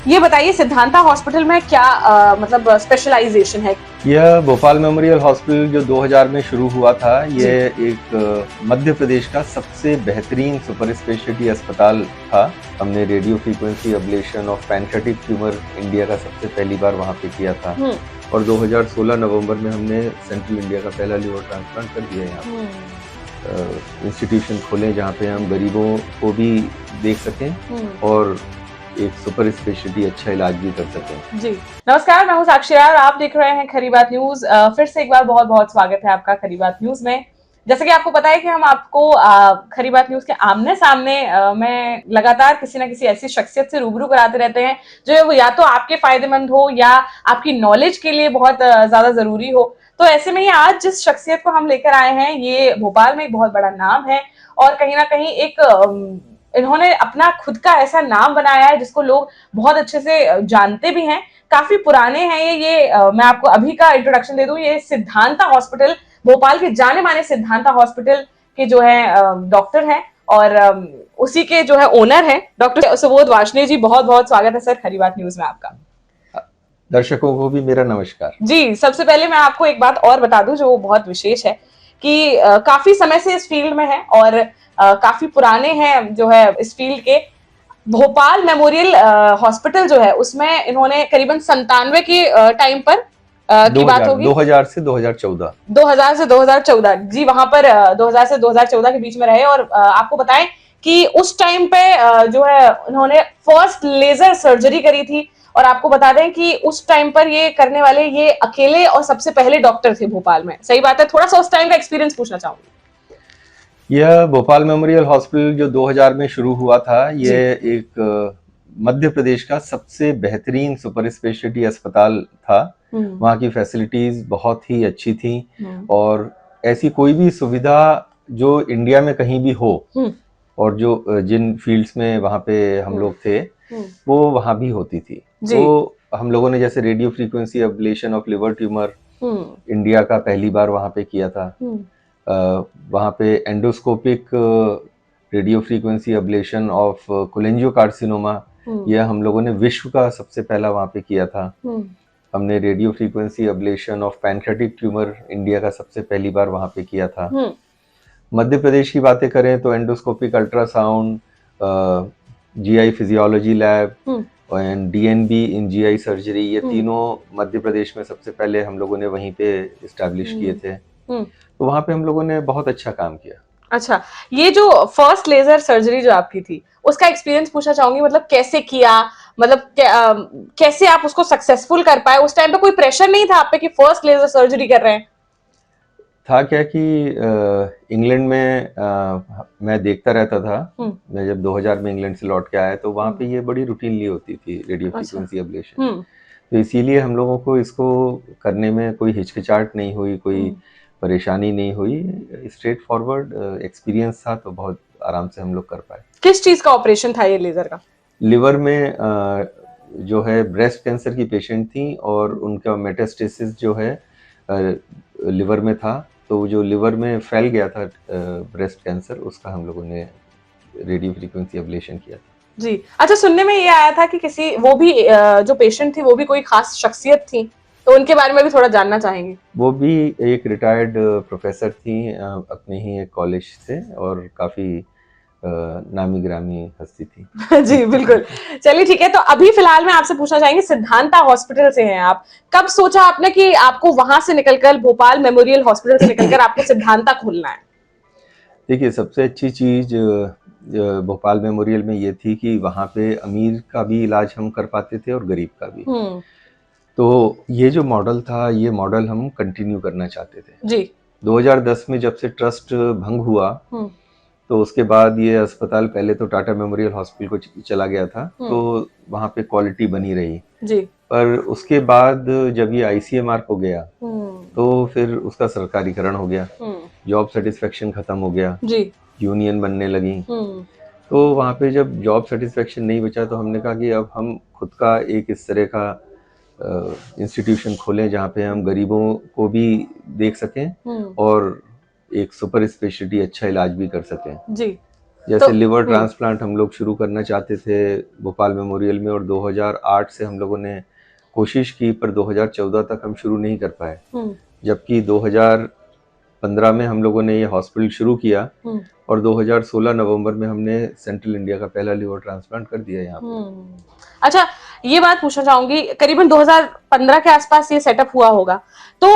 ये बताइए सिद्धांता हॉस्पिटल में क्या मतलब स्पेशलाइजेशन है? यह भोपाल मेमोरियल हॉस्पिटल जो 2000 में शुरू हुआ था, ये एक मध्य प्रदेश का सबसे बेहतरीन सुपर स्पेशलिटी अस्पताल था। हमने radio frequency ablation of pancreatic tumour India का सबसे पहली बार वहाँ पे किया था और 2016 नवंबर में हमने सेंट्रल इंडिया का पहला लिवर ट्रांसप्लांट कर दिया यहाँ। इंस्टीट्यूशन खोले जहाँ पे हम गरीबों को भी देख सकें और एक सुपर स्पेशलिटी अच्छा इलाज भी कर सकें। जी नमस्कार, मैं हूँ साक्षी राय और आप देख रहे हैं खरी बात न्यूज। फिर से एक बार बहुत बहुत स्वागत है आपका खरी बात न्यूज में। जैसे कि आपको पता है कि हम आपको खरी बात न्यूज के आमने सामने में लगातार किसी ना किसी ऐसी शख्सियत से रूबरू कराते रहते हैं जो या तो आपके फायदेमंद हो या आपकी नॉलेज के लिए बहुत ज्यादा जरूरी हो। तो ऐसे में ही आज जिस शख्सियत को हम लेकर आए हैं ये भोपाल में एक बहुत बड़ा नाम है और कहीं ना कहीं एक इन्होंने अपना खुद का ऐसा नाम बनाया है जिसको लोग बहुत अच्छे से जानते भी हैं। काफी पुराने हैं ये मैं आपको अभी का इंट्रोडक्शन दे दूं। ये सिद्धांता हॉस्पिटल, भोपाल के जाने माने सिद्धांता हॉस्पिटल के जो है डॉक्टर हैं और उसी के जो है ओनर हैं डॉक्टर सुबोध वार्ष्णेय जी। बहुत बहुत स्वागत है सर खरी बात न्यूज में आपका। दर्शकों को भी मेरा नमस्कार जी। सबसे पहले मैं आपको एक बात और बता दूं जो बहुत विशेष है कि काफी समय से इस फील्ड में है और काफी पुराने हैं जो है इस फील्ड के। भोपाल मेमोरियल हॉस्पिटल जो है उसमें इन्होंने करीबन 97 के टाइम पर की बात होगी। 2000 से 2014 2000 से 2014 जी, वहां पर 2000 से 2014 के बीच में रहे और आपको बताएं कि उस टाइम पे जो है उन्होंने फर्स्ट लेजर सर्जरी करी थी और आपको बता दें कि उस टाइम पर ये करने वाले ये अकेले और सबसे पहले डॉक्टर थे भोपाल में। सही बात है? थोड़ा सा उस टाइम का एक्सपीरियंस पूछना चाहूंगी। यह भोपाल मेमोरियल हॉस्पिटल जो 2000 में शुरू हुआ था, ये एक मध्य प्रदेश का सबसे बेहतरीन सुपर स्पेशलिटी अस्पताल था। वहाँ की फैसिलिटीज बहुत ही अच्छी थी और ऐसी कोई भी सुविधा जो इंडिया में कहीं भी हो और जो जिन फील्ड्स में वहाँ पे हम लोग थे वो वहाँ भी होती थी। तो हम लोगों ने जैसे radio frequency ablation of liver tumour India का पहली बार वहाँ पे किया था। वहाँ पे endoscopic radio frequency ablation of cholangiocarcinoma, यह हम लोगों ने विश्व का सबसे पहला वहाँ पे किया था। हमने radio frequency ablation of pancreatic tumour India का सबसे पहली बार वहाँ पे किया था। मध्य प्रदेश की बातें करें तो endoscopic ultrasound, GI physiology lab and DNB in GI surgery, ये तीनों मध्य प्रदेश में सबसे पहले हम लोगों ने वहीं पे इस्टेब्लिश किए थे। तो वहाँ पे हम लोगों ने बहुत अच्छा काम किया। अच्छा, ये जो फर्स्ट लेजर सर्जरी जो आपकी थी उसका एक्सपीरियंस पूछना चाहूंगी। मतलब कैसे किया, मतलब कैसे आप उसको सक्सेसफुल कर पाए? उस टाइम पे कोई प्रेशर नहीं था आप पे कि फर्स्ट लेजर सर्जरी कर रहे हैं? था क्या कि इंग्लैंड में मैं देखता रहता था। मैं जब 2000 में इंग्लैंड से लौट के आया तो वहाँ पे ये बड़ी रूटीनली होती थी रेडियो फ्रीक्वेंसी एब्लेशन। तो इसीलिए हम लोगों को इसको करने में कोई हिचकिचाहट नहीं हुई, कोई परेशानी नहीं हुई। स्ट्रेट फॉरवर्ड एक्सपीरियंस था तो बहुत आराम से हम लोग कर पाए। किस चीज का ऑपरेशन था ये लेजर का? लिवर में जो है ब्रेस्ट कैंसर की पेशेंट थी और उनका मेटास्टेसिस जो है लिवर में था। तो जो लिवर में फैल गया था ब्रेस्ट कैंसर, उसका हम लोगों ने रेडियो फ्रीक्वेंसी एब्लेशन किया था। जी। अच्छा, सुनने में ये आया था कि किसी वो भी जो पेशेंट थी वो भी कोई खास शख्सियत थी, तो उनके बारे में भी थोड़ा जानना चाहेंगे। वो भी एक रिटायर्ड प्रोफेसर थी अपने ही एक कॉलेज से और काफी नामी ग्रामी हस्ती थी। जी बिल्कुल। चलिए ठीक है, तो अभी फिलहाल मैं आपसे पूछना चाहेंगे सिद्धांता हॉस्पिटल से हैं आप, कब सोचा आपने कि आपको वहां से निकलकर भोपाल मेमोरियल हॉस्पिटल से निकलकर आपको सिद्धांता खोलना है? देखिए, सबसे अच्छी चीज भोपाल मेमोरियल में ये थी कि वहाँ पे अमीर का भी इलाज हम कर पाते थे और गरीब का भी। तो ये जो मॉडल था, ये मॉडल हम कंटिन्यू करना चाहते थे। जी। 2010 में जब से ट्रस्ट भंग हुआ तो उसके बाद ये अस्पताल पहले तो टाटा मेमोरियल हॉस्पिटल को चला गया था, तो वहाँ पे क्वालिटी बनी रही जी। पर उसके बाद जब ये आईसीएमआर को गया तो फिर उसका सरकारीकरण हो गया, जॉब सेटिस्फेक्शन खत्म हो गया जी, यूनियन बनने लगी। तो वहाँ पे जब जॉब सेटिस्फेक्शन नहीं बचा तो हमने कहा कि अब हम खुद का एक इस तरह का इंस्टीट्यूशन खोलें जहाँ पे हम गरीबों को भी देख सकें और एक सुपर स्पेशलिटी अच्छा इलाज भी कर सकें। जी। जैसे लिवर ट्रांसप्लांट हम लोग शुरू करना चाहते थे भोपाल मेमोरियल में, और 2008 से हम लोगों ने कोशिश की, पर 2014 तक हम शुरू नहीं कर पाए। जबकि 2015 में हम लोगों ने ये हॉस्पिटल शुरू किया और 2016 नवंबर में हमने सेंट्रल इंडिया का पहला लिवर ट्रांसप्लांट कर दिया यहाँ पे। अच्छा, ये बात पूछना चाहूंगी, करीबन 2015 के आसपास ये सेटअप हुआ होगा, तो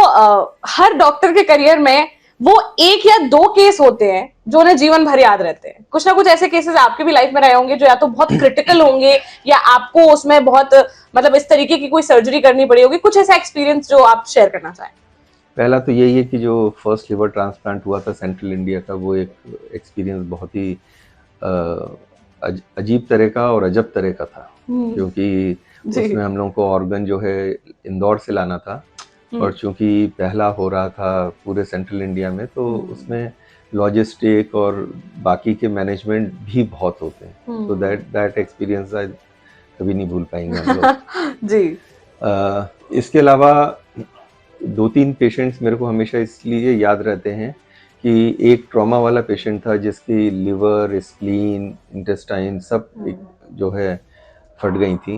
हर डॉक्टर के करियर में वो एक या दो केस होते हैं जो उन्हें जीवन भर याद रहते हैं। कुछ ना कुछ ऐसे केसेस आपके भी लाइफ में रहे होंगे जो या तो बहुत क्रिटिकल होंगे या आपको उसमें बहुत मतलब इस तरीके की कोई सर्जरी करनी पड़ी होगी। कुछ ऐसा एक्सपीरियंस जो आप शेयर करना चाहें? पहला तो यही है कि जो फर्स्ट लिवर ट्रांसप्लांट हुआ था सेंट्रल इंडिया का, वो एक एक्सपीरियंस बहुत ही अजीब तरह का और अजब तरह का था, क्योंकि उसमें हम लोगों को ऑर्गन जो है इंदौर से लाना था, और चूंकि पहला हो रहा था पूरे सेंट्रल इंडिया में, तो उसमें लॉजिस्टिक और बाकी के मैनेजमेंट भी बहुत होते हैं। तो दैट एक्सपीरियंस कभी नहीं भूल पाएंगे हम लोग। जी। इसके अलावा 2-3 पेशेंट्स मेरे को हमेशा इसलिए याद रहते हैं कि एक ट्रॉमा वाला पेशेंट था जिसकी लिवर, स्प्लीन, इंटेस्टाइन सब जो है फट गई थी,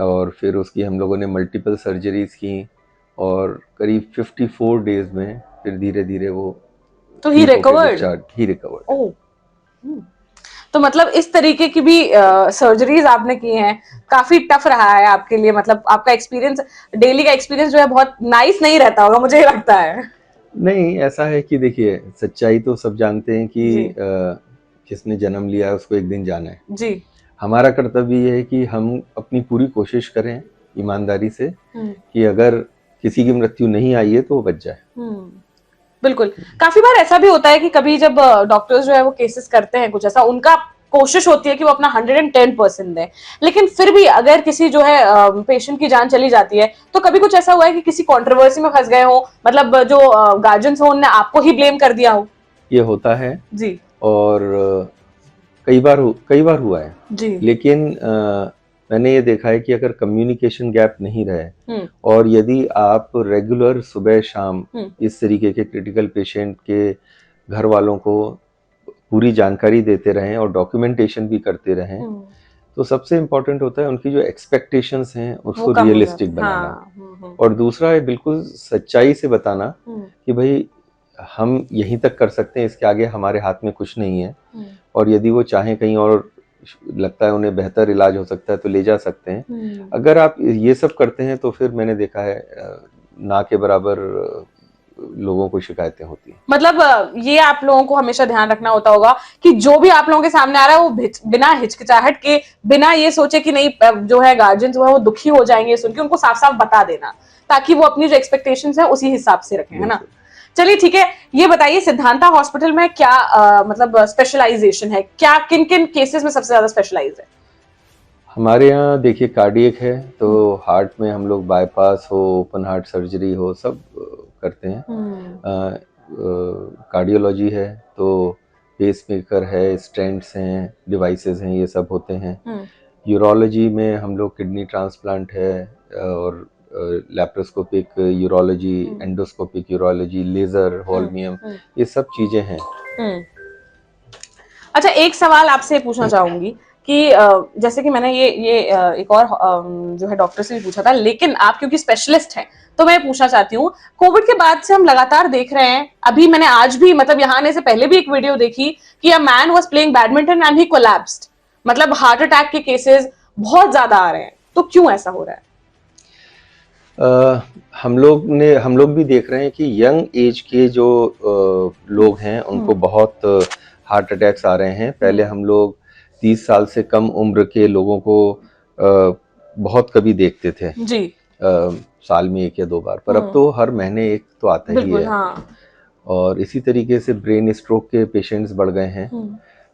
और फिर उसकी हम लोगों ने मल्टीपल सर्जरीज की, और करीब 54 डेज में फिर धीरे धीरे वो तो ही रिकवर्ड। तो मतलब इस तरीके की भी सर्जरीज आपने की हैं, काफी टफ रहा है आपके लिए, मतलब आपका एक्सपीरियंस, डेली का एक्सपीरियंस जो है बहुत नाइस नहीं रहता होगा, मुझे लगता है। नहीं, ऐसा है कि देखिए, सच्चाई तो सब जानते हैं कि जिसने जन्म लिया है उसको एक दिन जाना है जी। हमारा कर्तव्य ये है कि हम अपनी पूरी कोशिश करें ईमानदारी से कि अगर किसी की मृत्यु नहीं आई है तो वो बच जाए। बिल्कुल। काफी बार ऐसा भी होता है कि कभी जब डॉक्टर्स जो है वो केसेस करते हैं कुछ ऐसा, उनका कोशिश होती है कि वो अपना 110% दें, लेकिन फिर भी अगर किसी जो है पेशेंट की जान चली जाती है, तो कभी कुछ ऐसा हुआ है कि किसी कंट्रोवर्सी में फंस गए हो, मतलब जो गार्जियंस हो उन्होंने आपको ही ब्लेम कर दिया हो? ये होता है जी, और कई बार हुआ है जी। लेकिन मैंने ये देखा है कि अगर कम्युनिकेशन गैप नहीं रहे और यदि आप रेगुलर सुबह शाम इस तरीके के क्रिटिकल पेशेंट के घर वालों को पूरी जानकारी देते रहें और डॉक्यूमेंटेशन भी करते रहें, तो सबसे इम्पोर्टेंट होता है उनकी जो एक्सपेक्टेशंस हैं उसको रियलिस्टिक बनाना। और दूसरा है बिल्कुल सच्चाई से बताना कि भाई हम यहीं तक कर सकते हैं, इसके आगे हमारे हाथ में कुछ नहीं है, और यदि वो चाहें कहीं और लगता है उन्हें बेहतर इलाज हो सकता है तो ले जा सकते हैं। अगर आप ये सब करते हैं तो फिर मैंने देखा है ना के बराबर लोगों को शिकायतें होती हैं। मतलब ये आप लोगों को हमेशा ध्यान रखना होता होगा कि जो भी आप लोगों के सामने आ रहा है वो बिना हिचकिचाहट के, बिना ये सोचे कि नहीं जो है गार्जियन जो है वो दुखी हो जाएंगे सुन के, उनको साफ साफ बता देना ताकि वो अपनी जो एक्सपेक्टेशंस है उसी हिसाब से रखें, है ना? चलिए ठीक है, ये बताइए सिद्धांता हॉस्पिटल में क्या मतलब स्पेशलाइजेशन है, क्या किन किन केसेस में सबसे ज्यादा स्पेशलाइज है? हमारे यहाँ देखिए कार्डियक है तो हार्ट में हम लोग बाईपास हो, ओपन हार्ट सर्जरी हो, सब करते हैं। कार्डियोलॉजी है तो पेसमेकर है, स्टेंट्स हैं, डिवाइसेस हैं, ये सब होते हैं। यूरोलॉजी में हम लोग किडनी ट्रांसप्लांट है और laparoscopic urology, endoscopic urology, laser, holmium, ये सब चीजें हैं। अच्छा, एक सवाल आपसे पूछना चाहूंगी कि जैसे कि मैंने ये एक और जो है डॉक्टर से भी पूछा था, लेकिन आप क्योंकि स्पेशलिस्ट हैं तो मैं पूछना चाहती हूँ, कोविड के बाद से हम लगातार देख रहे हैं, अभी मैंने आज भी मतलब यहाँ आने से पहले भी एक वीडियो देखी कि a man was playing badminton and he collapsed, मतलब हार्ट अटैक के केसेस बहुत ज्यादा आ रहे हैं, तो क्यों ऐसा हो रहा है? हम लोग भी देख रहे हैं कि यंग एज के जो लोग हैं उनको बहुत हार्ट अटैक्स आ रहे हैं। पहले हम लोग 30 साल से कम उम्र के लोगों को बहुत कभी देखते थे जी। साल में 1 या 2 बार, पर अब तो हर महीने एक तो आता ही है। हाँ। और इसी तरीके से ब्रेन स्ट्रोक के पेशेंट्स बढ़ गए हैं।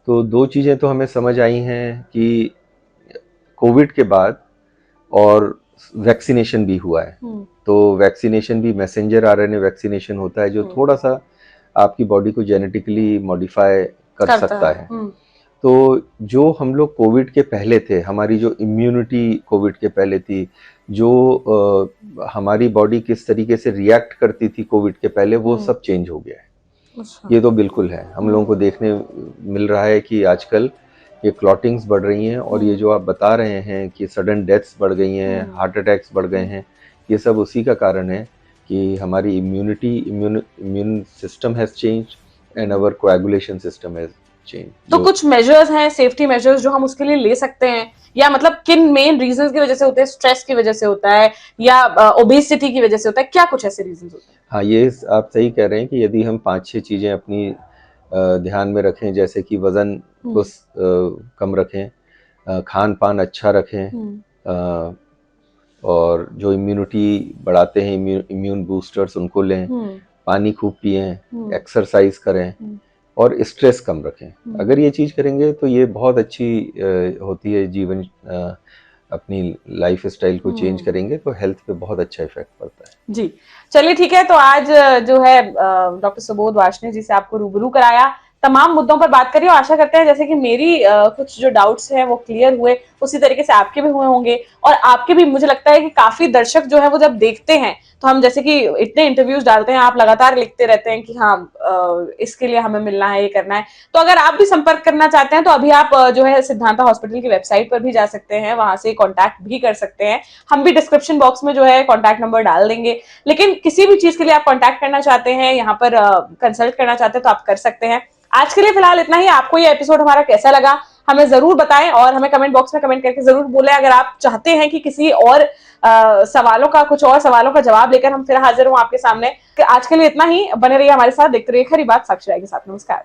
तो 2 चीजें तो हमें समझ आई हैं कि कोविड के बाद और वैक्सीनेशन भी हुआ है, तो वैक्सीनेशन भी मैसेंजर आरएनए वैक्सीनेशन होता है जो थोड़ा सा आपकी बॉडी को जेनेटिकली मॉडिफाई कर सकता है। तो जो हम लोग कोविड के पहले थे, हमारी जो इम्यूनिटी कोविड के पहले थी, जो हमारी बॉडी किस तरीके से रिएक्ट करती थी कोविड के पहले, वो सब चेंज हो गया है। अच्छा। ये तो बिल्कुल है, हम लोगों को देखने मिल रहा है कि आजकल ये क्लॉटिंग्स बढ़ रही हैं, और ये जो आप बता रहे हैं कि सडन डेथ्स बढ़ गई हैं, हार्ट अटैक्स बढ़ गए हैं, ये सब उसी का कारण है कि हमारी immune system has changed and our coagulation system has change. तो कुछ मेजर्स हैं, सेफ्टी मेजर्स जो हम उसके लिए ले सकते हैं, या मतलब किन मेन रीजंस की वजह से होते हैं? स्ट्रेस की वजह से होता है या ओबेसिटी की वजह से होता है? क्या कुछ ऐसे रीजंस होते हैं? हाँ, ये आप सही कह रहे हैं कि यदि हम 5-6 चीजें अपनी ध्यान में रखें, जैसे कि वजन को कम रखें, खान पान अच्छा रखें, और जो इम्यूनिटी बढ़ाते हैं, इम्यून बूस्टर्स उनको लें, पानी खूब पिएं, एक्सरसाइज करें और स्ट्रेस कम रखें। अगर ये चीज करेंगे तो ये बहुत अच्छी होती है जीवन, अपनी लाइफ स्टाइल को चेंज करेंगे तो हेल्थ पे बहुत अच्छा इफेक्ट पड़ता है। जी, चलिए ठीक है। तो आज जो है डॉक्टर सुबोध वार्ष्णेय जी से आपको रूबरू कराया, तमाम मुद्दों पर बात करी, और आशा करते हैं जैसे कि मेरी कुछ जो डाउट्स हैं वो क्लियर हुए, उसी तरीके से आपके भी हुए होंगे, और आपके भी। मुझे लगता है कि काफी दर्शक जो है वो जब देखते हैं, तो हम जैसे कि इतने इंटरव्यूज डालते हैं, आप लगातार लिखते रहते हैं कि हाँ इसके लिए हमें मिलना है, ये करना है। तो अगर आप भी संपर्क करना चाहते हैं तो अभी आप जो है सिद्धांता हॉस्पिटल की वेबसाइट पर भी जा सकते हैं, वहां से कॉन्टैक्ट भी कर सकते हैं। हम भी डिस्क्रिप्शन बॉक्स में जो है कॉन्टैक्ट नंबर डाल देंगे। लेकिन किसी भी चीज के लिए आप कॉन्टैक्ट करना चाहते हैं, यहाँ पर कंसल्ट करना चाहते हैं, तो आप कर सकते हैं। आज के लिए फिलहाल इतना ही। आपको ये एपिसोड हमारा कैसा लगा हमें जरूर बताएं, और हमें कमेंट बॉक्स में कमेंट करके जरूर बोलें। अगर आप चाहते हैं कि किसी और कुछ और सवालों का जवाब लेकर हम फिर हाजिर हों आपके सामने। आज के लिए इतना ही। बने रहिए हमारे साथ, देखते रहिए खरी बात साक्षी राय के साथ। नमस्कार।